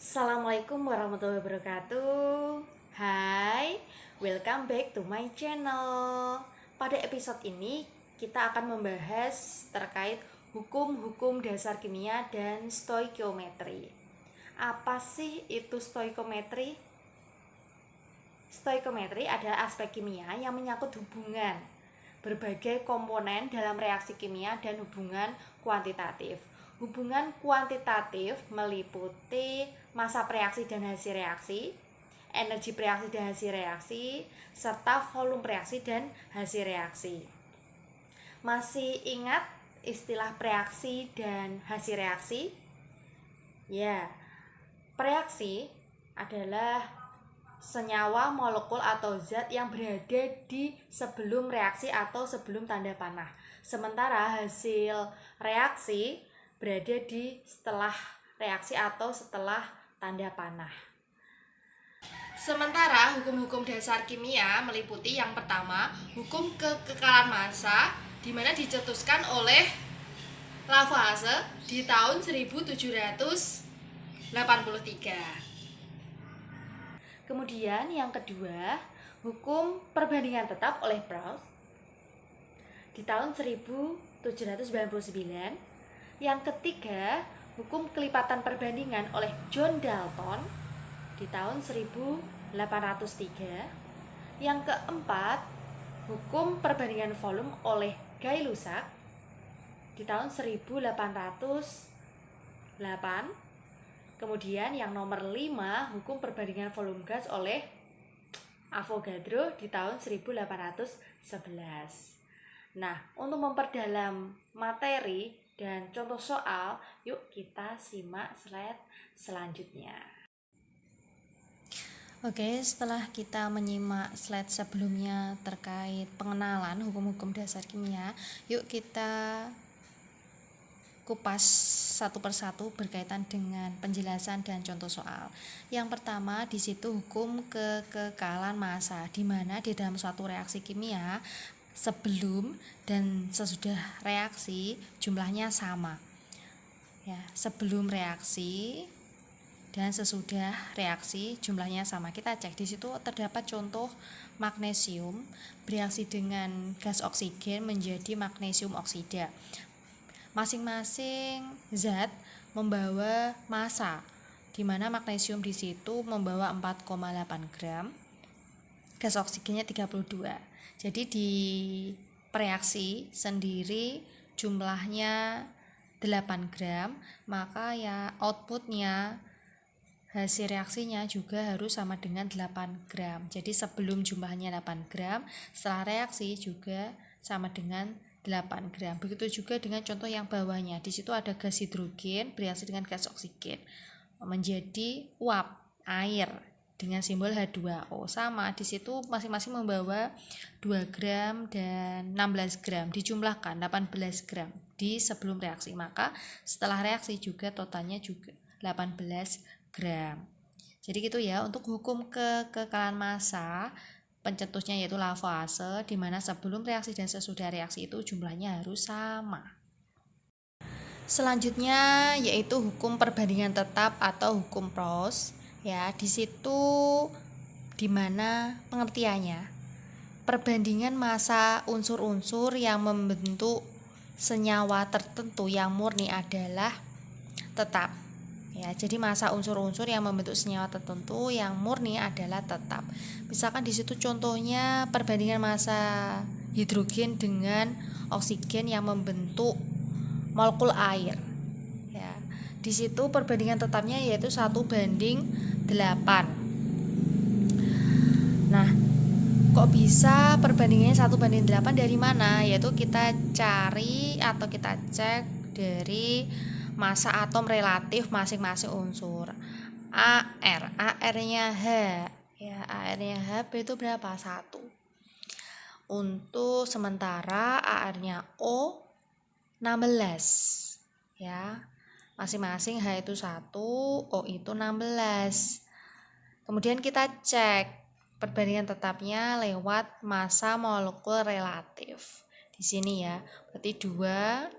Assalamualaikum warahmatullahi wabarakatuh. Hai, welcome back to my channel. Pada episode ini kita akan membahas terkait hukum-hukum dasar kimia dan stoikiometri. Apa sih itu stoikiometri? Stoikiometri adalah aspek kimia yang menyangkut hubungan berbagai komponen dalam reaksi kimia dan hubungan kuantitatif. Hubungan kuantitatif meliputi massa preaksi dan hasil reaksi, energi preaksi dan hasil reaksi, serta volume preaksi dan hasil reaksi. Masih ingat istilah preaksi dan hasil reaksi? Ya, preaksi adalah senyawa, molekul, atau zat yang berada di sebelum reaksi atau sebelum tanda panah. Sementara hasil reaksi berada di setelah reaksi atau setelah tanda panah. Sementara hukum-hukum dasar kimia meliputi yang pertama, hukum kekekalan massa, di mana dicetuskan oleh Lavoisier di tahun 1783. Kemudian yang kedua, hukum perbandingan tetap oleh Proust di tahun 1799. Yang ketiga, hukum kelipatan perbandingan oleh John Dalton di tahun 1803. Yang keempat, hukum perbandingan volume oleh Gay-Lussac di tahun 1808. Kemudian yang nomor 5, hukum perbandingan volume gas oleh Avogadro di tahun 1811. Nah, untuk memperdalam materi dan contoh soal, yuk kita simak slide selanjutnya. Oke, setelah kita menyimak slide sebelumnya terkait pengenalan hukum-hukum dasar kimia, yuk kita kupas satu persatu berkaitan dengan penjelasan dan contoh soal. Yang pertama, di situ hukum kekekalan massa, di mana di dalam suatu reaksi kimia sebelum dan sesudah reaksi jumlahnya sama. Ya, sebelum reaksi dan sesudah reaksi jumlahnya sama. Kita cek di situ terdapat contoh magnesium bereaksi dengan gas oksigen menjadi magnesium oksida. Masing-masing zat membawa massa, di mana magnesium di situ membawa 4,8 gram, gas oksigennya 32. Jadi di reaksi sendiri jumlahnya 8 gram, maka ya outputnya hasil reaksinya juga harus sama dengan 8 gram. Jadi sebelum jumlahnya 8 gram, setelah reaksi juga sama dengan 8 gram. Begitu juga dengan contoh yang bawahnya. Di situ ada gas hidrogen bereaksi dengan gas oksigen menjadi uap air dengan simbol H2O. Sama, di situ masing-masing membawa 2 gram dan 16 gram. Dijumlahkan 18 gram di sebelum reaksi. Maka setelah reaksi juga totalnya juga 18 gram. Jadi gitu ya, untuk hukum kekekalan massa pencetusnya yaitu Lavoisier, di mana sebelum reaksi dan sesudah reaksi itu jumlahnya harus sama. Selanjutnya yaitu hukum perbandingan tetap atau hukum Proust. Ya, di situ di mana pengertiannya perbandingan massa unsur-unsur yang membentuk senyawa tertentu yang murni adalah tetap. Ya, jadi massa unsur-unsur yang membentuk senyawa tertentu yang murni adalah tetap. Misalkan di situ contohnya perbandingan massa hidrogen dengan oksigen yang membentuk molekul air. Ya, di situ perbandingan tetapnya yaitu 1:8. Nah, kok bisa perbandingannya 1:8 dari mana? Yaitu kita cari atau kita cek dari massa atom relatif masing-masing unsur. AR-nya H. Ya, AR-nya H itu berapa? 1. Untuk sementara AR-nya O 16. Ya. Masing-masing H itu 1, O itu 16. Kemudian kita cek perbandingan tetapnya lewat massa molekul relatif. Di sini ya, berarti 2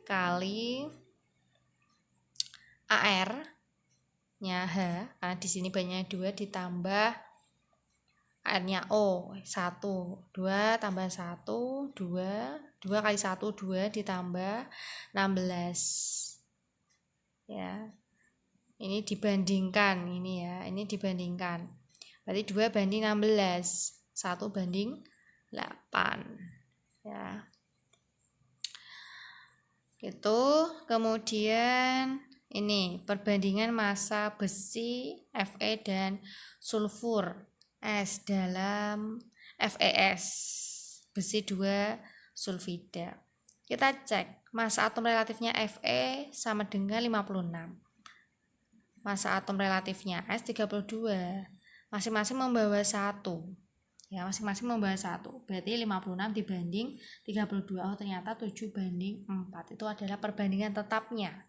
kali AR H, karena di sini banyak 2 ditambah airnya O, 1, 2 tambah 1, 2, 2 kali 1, 2 ditambah 16. Ya. Ini dibandingkan, ini dibandingkan. Berarti 2 banding 16, 1 banding 8. Ya. Gitu. Kemudian ini perbandingan massa besi Fe dan sulfur S dalam FeS, besi 2 sulfida. Kita cek massa atom relatifnya Fe sama dengan 56. Massa atom relatifnya S 32. Masing-masing membawa 1. Ya, masing-masing membawa 1. Berarti 56 dibanding 32. Oh, ternyata 7 banding 4. Itu adalah perbandingan tetapnya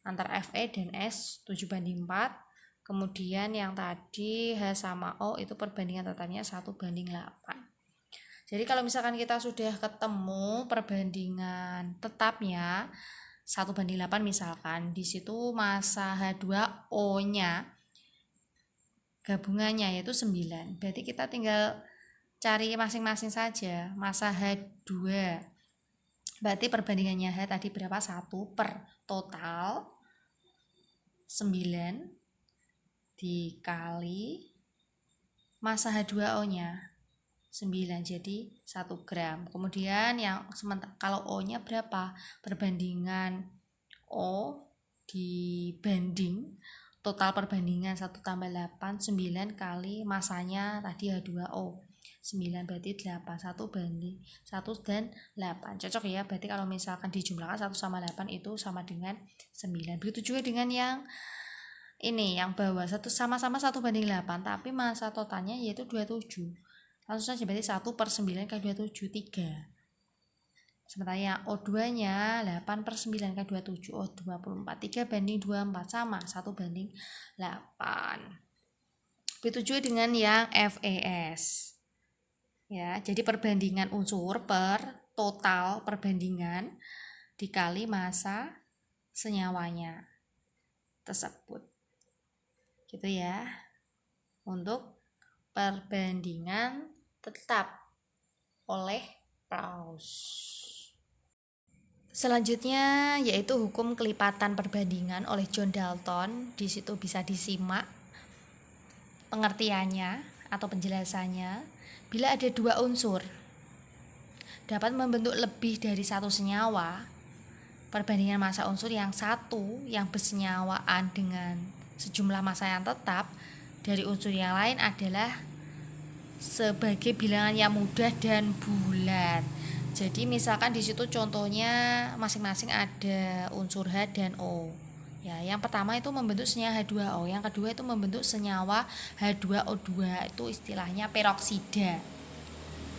antara Fe dan S 7 banding 4. Kemudian yang tadi H sama O itu perbandingan tetapnya 1 banding 8. Jadi kalau misalkan kita sudah ketemu perbandingan tetapnya 1 banding 8 misalkan, di situ massa H2O-nya gabungannya yaitu 9. Berarti kita tinggal cari masing-masing saja massa H2. Berarti perbandingannya H tadi berapa? 1 per total 9 dikali massa H2O-nya 9, jadi 1 gram. Kemudian yang kalau O-nya berapa? Perbandingan O dibanding total perbandingan 1 tambah 8, 9 kali masanya tadi H2O 9, berarti 8, 1 banding 1 dan 8. Cocok ya, berarti kalau misalkan dijumlahkan 1 sama 8 itu sama dengan 9. Begitu juga dengan yang ini, yang bawah, sama-sama 1 banding 8, tapi massa totalnya yaitu 27. Langsung saja, berarti 1 per 9 kali 27, 3. Sementara yang O2 nya 8 per 9 kali 27, oh 24. 3 banding 24 sama 1 banding 8. Begitu juga dengan yang FeS. Ya, jadi perbandingan unsur per total perbandingan dikali massa senyawanya tersebut. Gitu ya. Untuk perbandingan tetap oleh Paus. Selanjutnya yaitu hukum kelipatan perbandingan oleh John Dalton. Di situ bisa disimak pengertiannya atau penjelasannya. Bila ada 2 unsur dapat membentuk lebih dari 1 senyawa, perbandingan massa unsur yang satu yang bersenyawaan dengan sejumlah massa yang tetap dari unsur yang lain adalah sebagai bilangan yang mudah dan bulat. Jadi misalkan di situ contohnya masing-masing ada unsur H dan O. Ya, yang pertama itu membentuk senyawa H2O, yang kedua itu membentuk senyawa H2O2, itu istilahnya peroksida.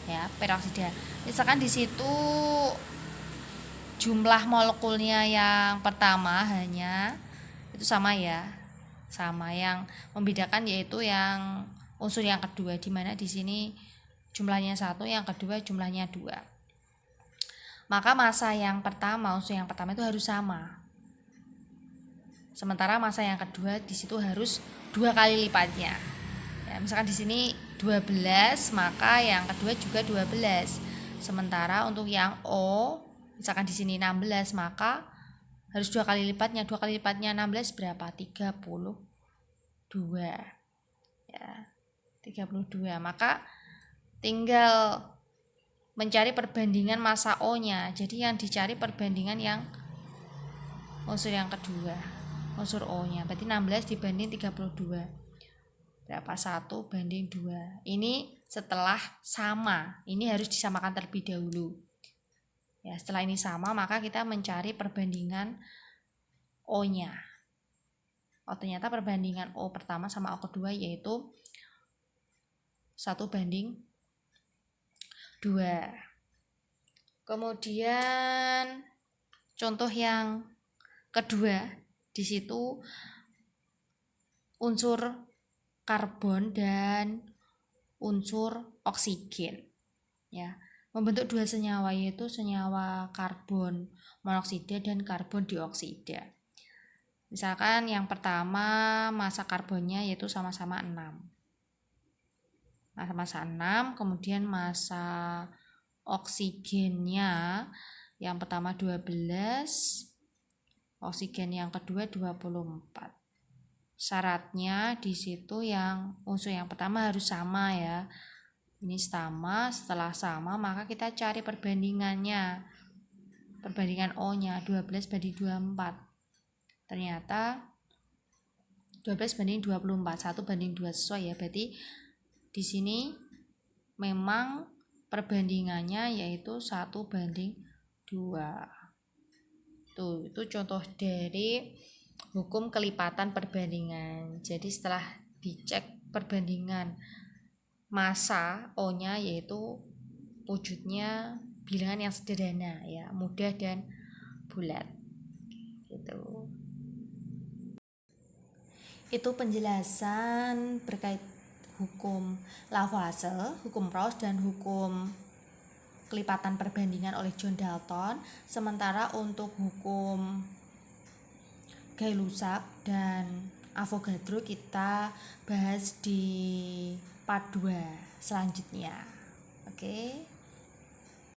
Ya, peroksida. Misalkan di situ jumlah molekulnya yang pertama hanya itu sama ya. Sama, yang membedakan yaitu yang unsur yang kedua, di mana di sini jumlahnya 1, yang kedua jumlahnya 2. Maka massa yang pertama, unsur yang pertama itu harus sama. Sementara massa yang kedua di situ harus 2 kali lipatnya. Ya, misalkan di sini 12, maka yang kedua juga 12. Sementara untuk yang O, misalkan di sini 16, maka harus 2 kali lipatnya. 2 kali lipatnya 16 berapa? 32. Ya. 32. Maka tinggal mencari perbandingan massa O-nya. Jadi yang dicari perbandingan yang unsur yang kedua, unsur O-nya. Berarti 16 dibanding 32. Berapa? 1 banding 2. Ini setelah sama. Ini harus disamakan terlebih dahulu. Ya, setelah ini sama, maka kita mencari perbandingan O-nya. Oh, ternyata perbandingan O pertama sama O kedua yaitu 1 banding 2. Kemudian contoh yang kedua, di situ unsur karbon dan unsur oksigen. Ya, membentuk 2 senyawa yaitu senyawa karbon monoksida dan karbon dioksida. Misalkan yang pertama massa karbonnya yaitu sama-sama 6. Massa 6, kemudian massa oksigennya yang pertama 12, oksigen yang kedua 24. Syaratnya di situ yang unsur yang pertama harus sama ya. Ini sama, setelah sama maka kita cari perbandingannya. Perbandingan O-nya 12 banding 24. Ternyata 12 banding 24, 1 banding 2 sesuai ya. Berarti di sini memang perbandingannya yaitu 1 banding 2. Tuh, itu contoh dari hukum kelipatan perbandingan. Jadi setelah dicek perbandingan massa O-nya yaitu wujudnya bilangan yang sederhana ya, mudah dan bulat. Gitu. Itu penjelasan berkait hukum Lavoisier, hukum Proust dan hukum kelipatan perbandingan oleh John Dalton. Sementara untuk hukum Gay-Lussac dan Avogadro kita bahas di part 2 selanjutnya. Oke.